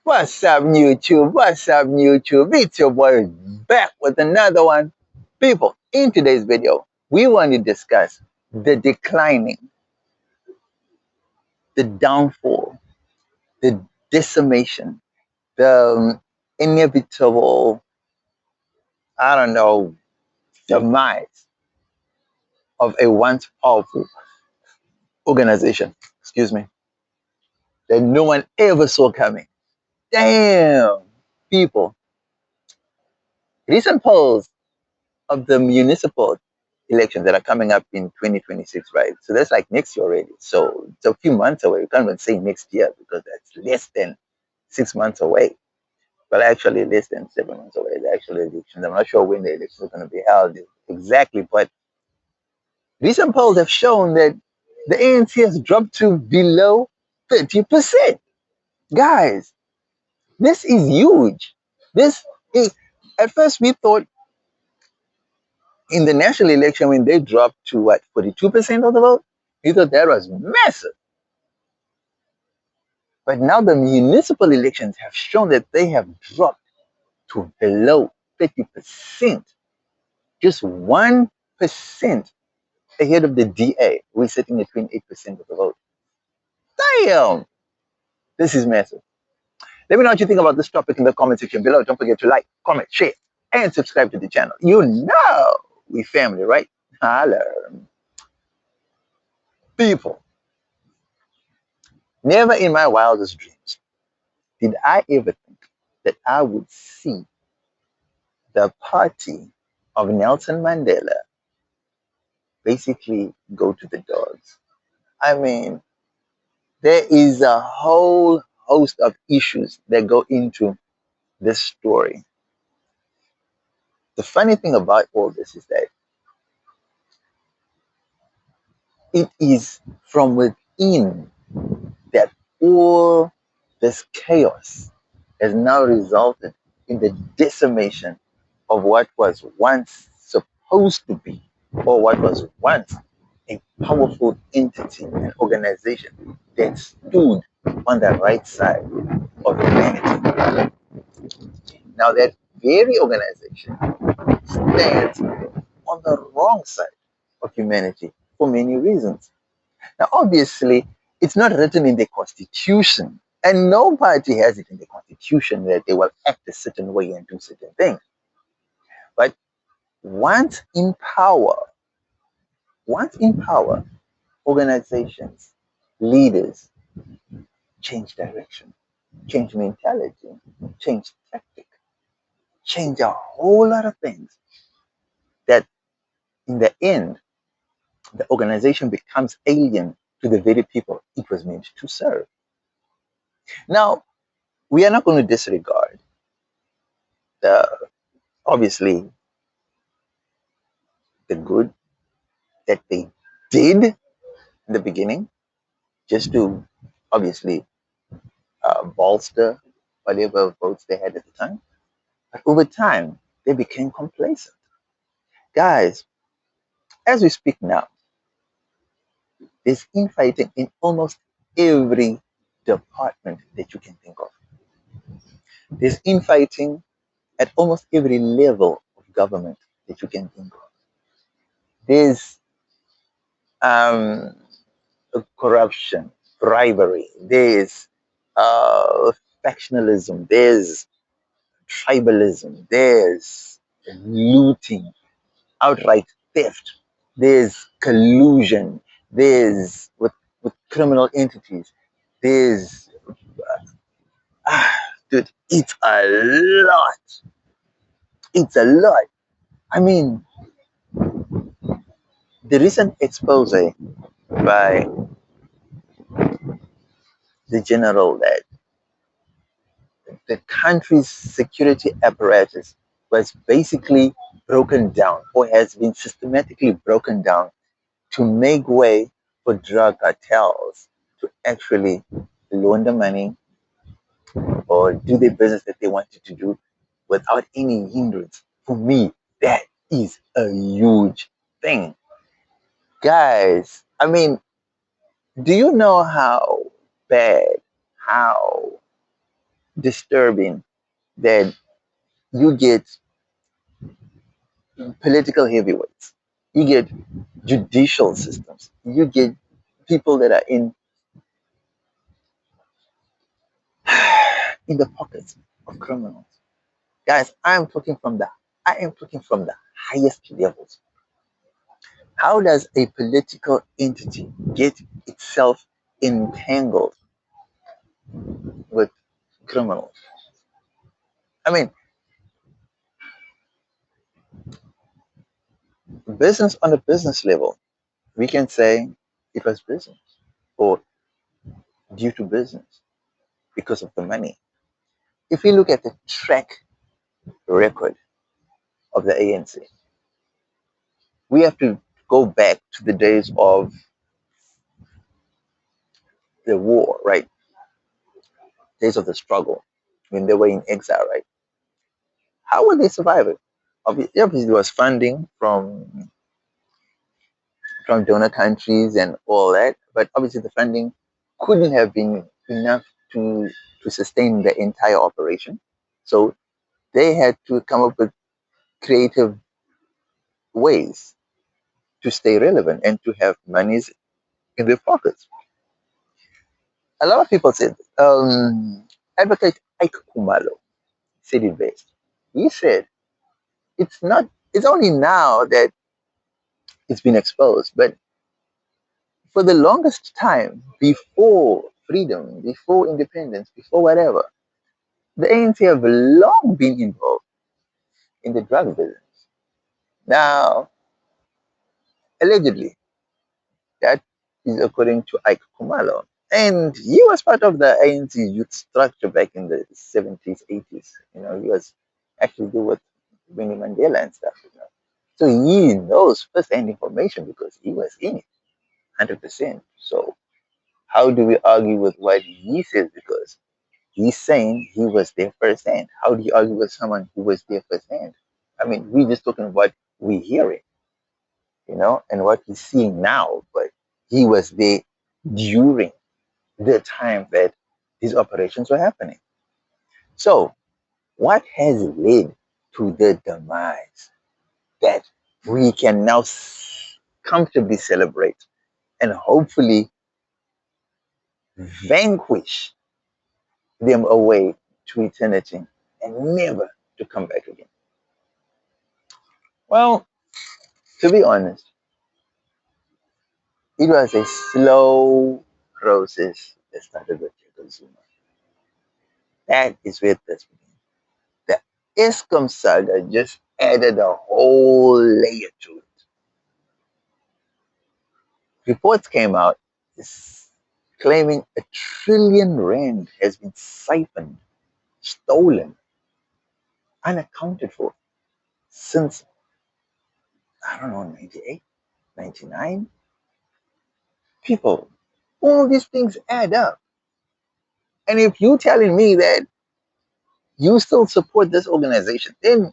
What's up, YouTube? What's up, YouTube? It's your boy back with another one. People, in today's video, we want to discuss the declining, the downfall, the decimation, the inevitable, I don't know, demise of a once powerful organization, excuse me, that no one ever saw coming. Damn, people. Recent polls of the municipal elections that are coming up in 2026, right? So that's like next year already. So it's a few months away. We can't even say next year because that's less than 6 months away. But actually less than 7 months away. The actual elections. I'm not sure when the elections are going to be held exactly, but recent polls have shown that the ANC has dropped to below 30%. Guys, this is huge. This is, at first we thought in the national election when they dropped to what, 42% of the vote, we thought that was massive. But now the municipal elections have shown that they have dropped to below 30%, just 1% ahead of the DA. We're sitting at 28% of the vote. Damn, this is massive. Let me know what you think about this topic in the comment section below. Don't forget to like, comment, share, and subscribe to the channel. You know we family, right? Holla. People, never in my wildest dreams did I ever think that I would see the party of Nelson Mandela basically go to the dogs. I mean, there is a whole host of issues that go into this story. The funny thing about all this is that it is from within that all this chaos has now resulted in the decimation of what was once supposed to be, or what was once a powerful entity and organization that stood on the right side of humanity. Now, that very organization stands on the wrong side of humanity for many reasons. Now, obviously, it's not written in the Constitution, and no party has it in the Constitution that they will act a certain way and do certain things. But once in power, once in power, organizations, leaders change direction, change mentality, change tactic, change a whole lot of things that in the end, the organization becomes alien to the very people it was meant to serve. Now, we are not going to disregard the obviously the good that they did in the beginning, just to obviously bolster whatever votes they had at the time. But over time, they became complacent. Guys, as we speak now, there's infighting in almost every department that you can think of. There's infighting at almost every level of government that you can think of. There's um, corruption, bribery, there's uh, factionalism, there's tribalism, there's looting, outright theft, there's collusion, there's with criminal entities, there's dude, it's a lot. It's a lot. I mean, the recent expose by the general that the country's security apparatus was basically broken down or has been systematically broken down to make way for drug cartels to actually launder money or do the business that they wanted to do without any hindrance. For me, that is a huge thing. Guys, I mean, do you know how bad, how disturbing that you get political heavyweights, you get judicial systems, you get people that are in the pockets of criminals. Guys, I am talking from the highest levels. How does a political entity get itself entangled with criminals? I mean, business on a business level, we can say it was business or due to business because of the money. If we look at the track record of the ANC, we have to go back to the days of the war, right? Days of the struggle when they were in exile, right? How would they survive it? Obviously, there was funding from donor countries and all that, but obviously the funding couldn't have been enough to to sustain the entire operation. So they had to come up with creative ways to stay relevant and to have monies in their pockets. A lot of people said, advocate Ike Kumalo said it best. He said, it's only now that it's been exposed, but for the longest time, before freedom, before independence, before whatever, the ANC have long been involved in the drug business. Now, allegedly, that is according to Ike Kumalo. And he was part of the ANC youth structure back in the 70s, 80s. He was actually do with Winnie Mandela and stuff. So he knows first-hand information because he was in it, 100%. So how do we argue with what he says? Because he's saying he was there firsthand. How do you argue with someone who was there firsthand? I mean, we're just talking about we hear it, and what he's seeing now, but he was there during the time that these operations were happening. So, what has led to the demise that we can now comfortably celebrate and hopefully vanquish them away to eternity and never to come back again? Well, to be honest, it was a slow process that started with Jacob Zuma. That is where this began. The Eskom saga just added a whole layer to it. Reports came out claiming R1 trillion has been siphoned, stolen, unaccounted for since, I don't know, 98, 99. People, all these things add up. And if you're telling me that you still support this organization, then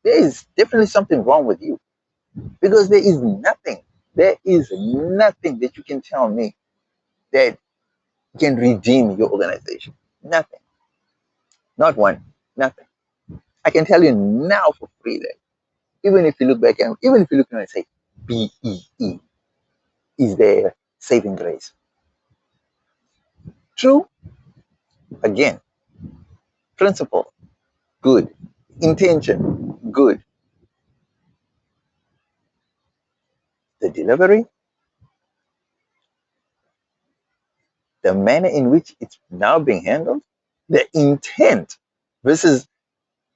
there is definitely something wrong with you. Because there is nothing that you can tell me that can redeem your organization. Nothing. Not one. Nothing. I can tell you now for free that even if you look back and even if you look and say BEE is their saving grace. True, again, principle, good. Intention, good. The delivery, the manner in which it's now being handled, the intent versus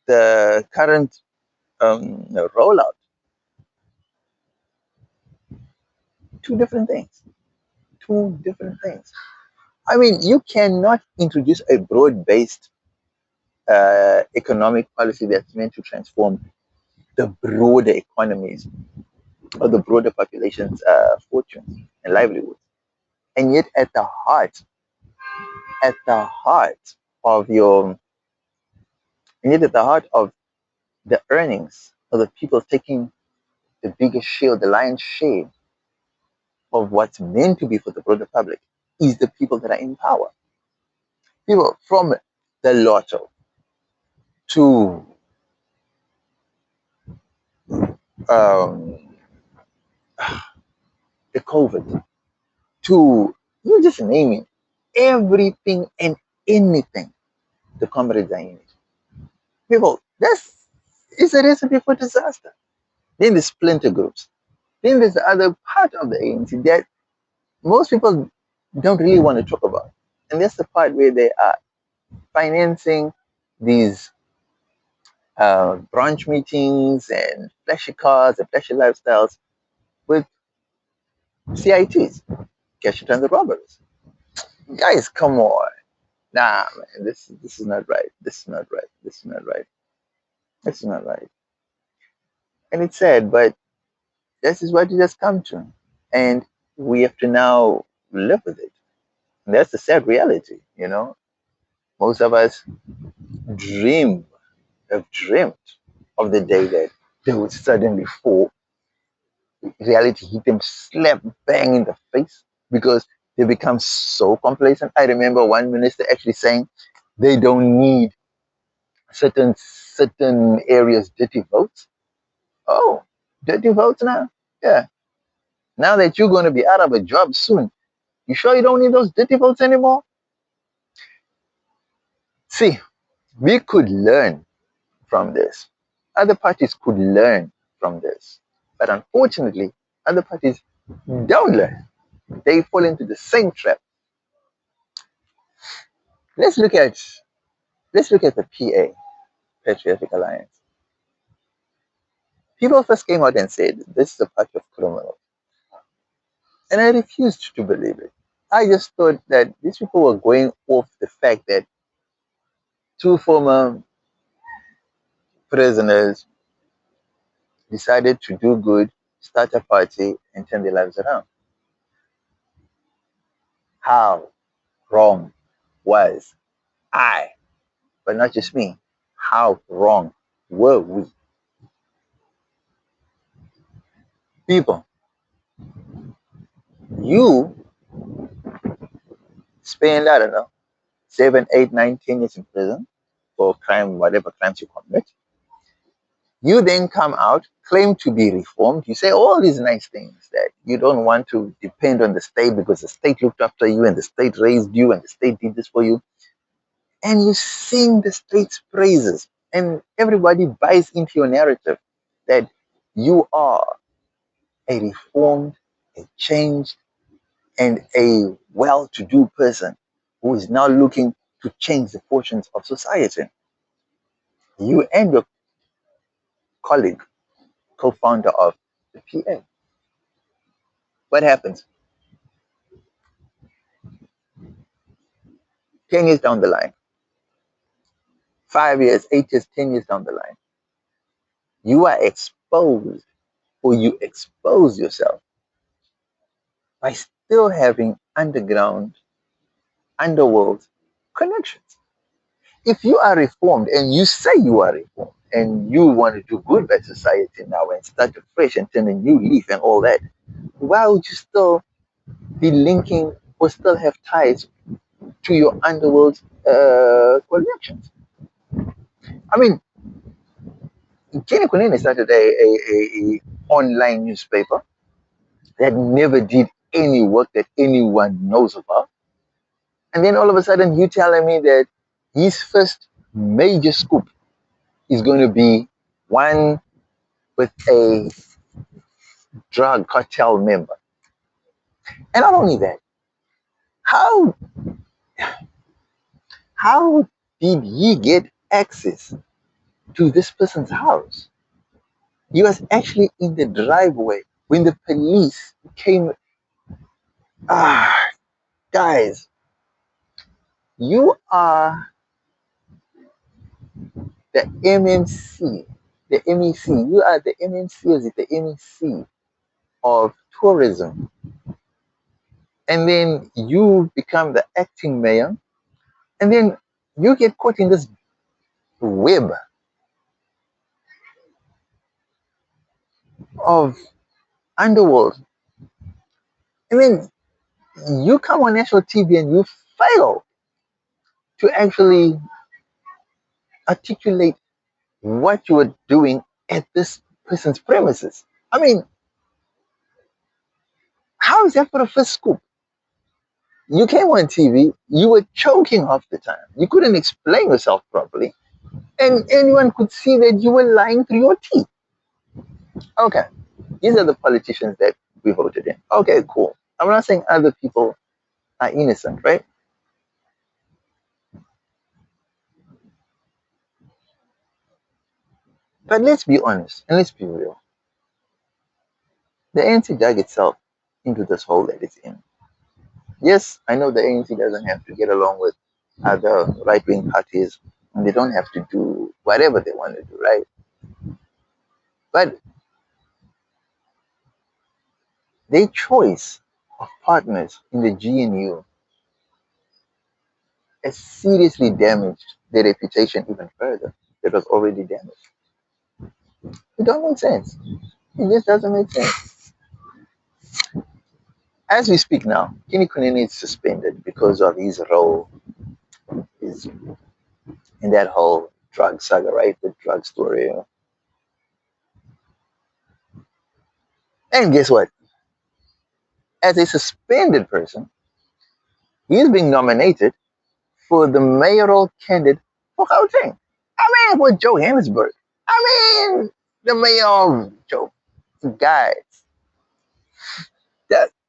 the current rollout, two different things. Two different things. I mean, you cannot introduce a broad-based economic policy that's meant to transform the broader economies or the broader population's fortunes and livelihoods. And yet, at the heart of your, and yet at the heart of the earnings of the people taking the biggest share, the lion's share of what's meant to be for the broader public, is the people that are in power. People from the lotto, to um, the COVID, to you just name it, everything and anything to combat diabetes. People, that's is a recipe for disaster. Then the splinter groups. Then there's the other part of the ANC that most people don't really want to talk about. And that's the part where they are financing these brunch meetings and flashy cars and flashy lifestyles with CITs, cash and transit robberies. Guys, come on. Nah, man, this is not right. This is not right. This is not right. This is not right. And it's sad, but this is what it has come to. And we have to now live with it. And that's the sad reality, you know. Most of us dream, have dreamt of the day that they would suddenly fall, reality hit them slap bang in the face because they become so complacent. I remember one minister actually saying they don't need certain areas dirty votes. Oh, dirty votes now? Yeah. Now that you're going to be out of a job soon, you sure you don't need those dirty votes anymore? See, we could learn from this. Other parties could learn from this. But unfortunately, other parties don't learn. They fall into the same trap. Let's look at let's look at the PA, Patriotic Alliance. People first came out and said this is a pact of criminals. And I refused to believe it. I just thought that these people were going off the fact that two former prisoners decided to do good, start a party, and turn their lives around. How wrong was I? But not just me. How wrong were we? People, you spend, I don't know, 7, 8, 9, 10 years in prison for crime, whatever crimes you commit. You then come out, claim to be reformed. You say all these nice things that you don't want to depend on the state because the state looked after you and the state raised you and the state did this for you. And you sing the state's praises. And everybody buys into your narrative that you are a reformed, a changed, and a well to do person who is now looking to change the fortunes of society. You and your colleague, co founder of the PA. What happens? 10 years down the line, 5 years, 8 years, 10 years down the line, you are exposed or you expose yourself by still having underground, underworld connections. If you are reformed and you say you are reformed and you want to do good by society now and start afresh and turn a new leaf and all that, why would you still be linking or still have ties to your underworld connections? I mean, Kenny Kunene started a online newspaper that never did any work that anyone knows about. And then all of a sudden, you telling me that his first major scoop is going to be one with a drug cartel member. And not only that, how how did he get access to this person's house? He was actually in the driveway when the police came. Ah, guys, you are the MMC, the MEC. You are the MMC, or is it the MEC of tourism? And then you become the acting mayor, and then you get caught in this web of underworld. And then you come on national TV and you fail to actually articulate what you were doing at this person's premises. I mean, how is that for the first scoop? You came on TV, you were choking half the time. You couldn't explain yourself properly, and anyone could see that you were lying through your teeth. Okay, these are the politicians that we voted in. Okay, cool. I'm not saying other people are innocent, right? But let's be honest and let's be real. The ANC dug itself into this hole that it's in. Yes, I know the ANC doesn't have to get along with other right wing parties and they don't have to do whatever they want to do, right? But their choice of partners in the GNU has seriously damaged their reputation even further. That was already damaged. It don't make sense. It just doesn't make sense. As we speak now, Kini Kunini is suspended because of his role is in that whole drug saga, right? The drug story. And guess what? As a suspended person, he's being nominated for the mayoral candidate for Gauteng. I mean, for Johannesburg. I mean, the mayor of Joe. Guys,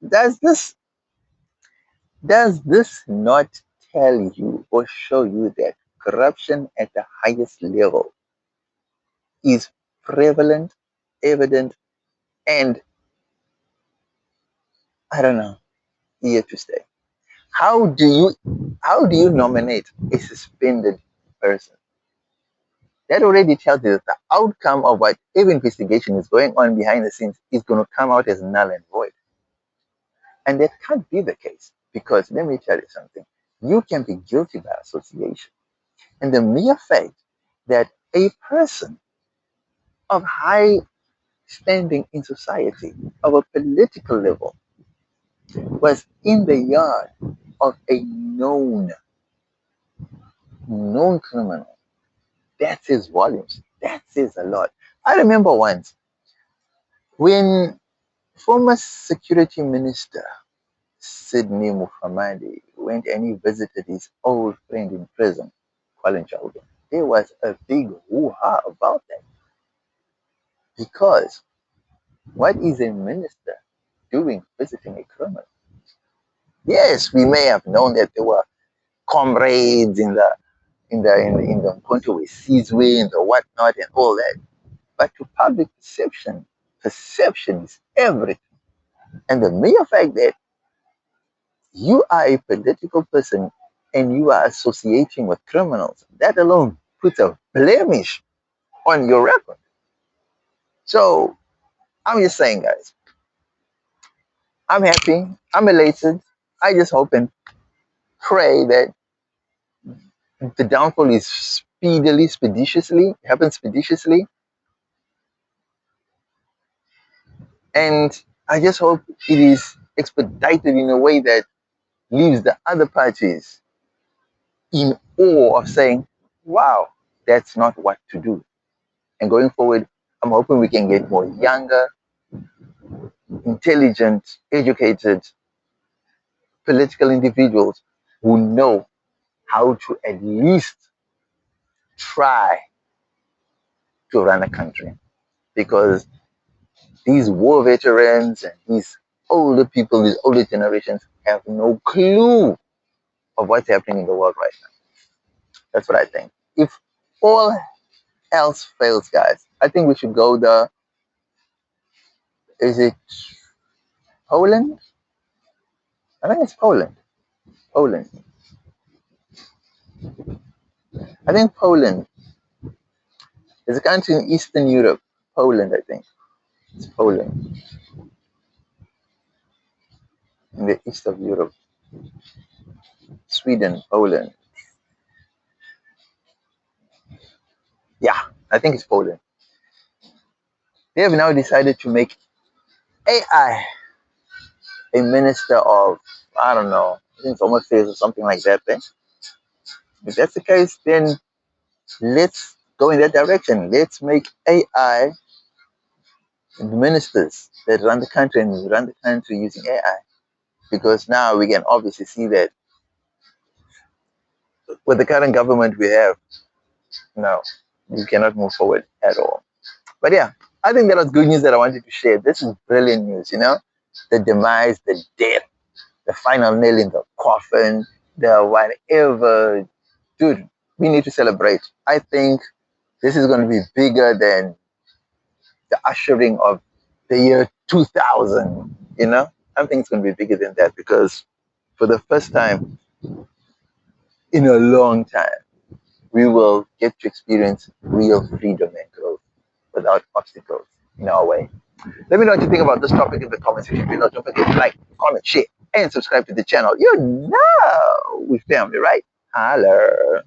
does this not tell you or show you that corruption at the highest level is prevalent, evident, and I don't know, here to stay? How do you nominate a suspended person? That already tells you that the outcome of whatever investigation is going on behind the scenes is going to come out as null and void. And that can't be the case because let me tell you something. You can be guilty by association. And the mere fact that a person of high standing in society, of a political level, was in the yard of a known criminal, that says volumes. That says a lot. I remember once when former security minister Sydney Muhammadi went and he visited his old friend in prison, Colin Children. There was a big hoo-ha about that because what is a minister doing visiting a criminal? Yes, we may have known that there were comrades in the Ponto Sizwe and the whatnot and all that, but to public perception, perception is everything. And the mere fact that you are a political person and you are associating with criminals, that alone puts a blemish on your record. So I'm just saying, guys, I'm happy, I'm elated. I just hope and pray that the downfall is happens expeditiously, and I just hope it is expedited in a way that leaves the other parties in awe of saying, wow, that's not what to do. And going forward, I'm hoping we can get more younger, intelligent, educated political individuals who know how to at least try to run a country. Because these war veterans and these older people, these older generations have no clue of what's happening in the world right now. That's what I think. If all else fails, guys, I think we should go is it Poland? I think it's Poland. Poland. I think Poland. There's a country in Eastern Europe. Poland, I think. It's Poland. In the east of Europe. Sweden, Poland. Yeah, I think it's Poland. They have now decided to make AI a minister of, I don't know, I think it's Home Affairs or something like that. Then, if that's the case, then let's go in that direction. Let's make AI the ministers that run the country and run the country using AI. Because now we can obviously see that with the current government we have, no, we cannot move forward at all. But yeah, I think that was good news that I wanted to share. This is brilliant news, the demise, the death, the final nail in the coffin, the whatever. Dude, we need to celebrate. I think this is going to be bigger than the ushering of the year 2000, I think it's going to be bigger than that because for the first time in a long time, we will get to experience real freedom and growth without obstacles in our way. Let me know what you think about this topic in the comment section below. Don't forget to like, comment, share, and subscribe to the channel. You know we family, right? Holler.